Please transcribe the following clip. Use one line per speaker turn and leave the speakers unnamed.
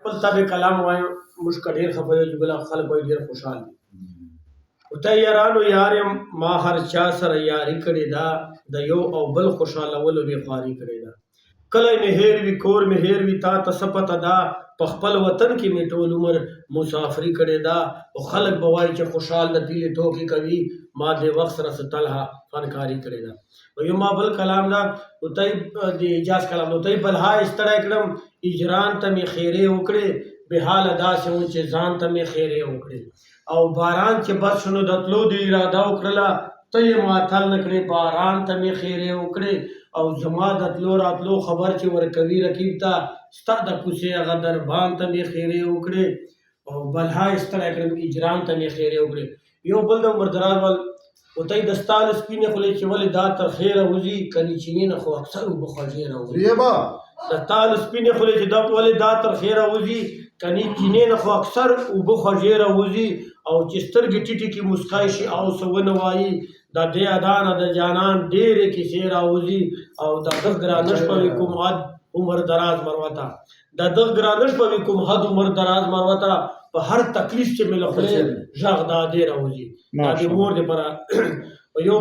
بل تا به کلام وایم موږ که ډېر خفه یو چې بله خلک وایي ډېر خوشحال دي. ورته یارانو یار یم ما هر چا سره یاري کړې ده د یو او بل خوشحالولو مې خواري کړې ده. کلی مې هېر وي کور مې هېر وي تا ته څه پته ده په خپل وطن کې مې ټول عمر مسافري کړې ده. او خلک به وایي چې خوشحال د تیلې ټوکې کوي ما د وخت سره څه طلحه فنکاري کړې ده. یو ما بل کلام ده ورته د اجاز کلام ورته بلها ستړی کړم اجران ته مې خیرې وکړې بې حاله داسې و چې ځان ته مې خیرې وکړې. او باران چې بس شنو د تلو د اراده وکړله ته یې معطل نه کړې باران ته مې خیرې وکړې. او زما د تلو راتلو خبر چې ورکوي رقیب ته ستا د کوڅې هغه دربان ته مې خیرې وکړې. او بلها یې ستړی کړم اجران ته مې خیرې وکړې. یو بل د عمر دراز ول ورته د ستا له سپینې خولې چې ولې دا ترخې راوځي کنې چینې نه خو اکثر اوبه خوږې راوځي. د تا له سپینې خولې چې دا ولې دا ترخې راوځي کنې چینې نه خو اکثر اوبه خوږې راوځي. او چې سترګې ټیټې کې مسکای شي او څه ونه وایي د دې ادا نه د جانان ډېرې کیسې راوځي. او د ده ګرانه شپه وي کوم حد عمر دراز مروته د ده ګرانه شپه وي کوم حد عمر دراز مروته په هر تکلیف چې مې له خولې غږ د ادې راوځي دا د مور دپاره یو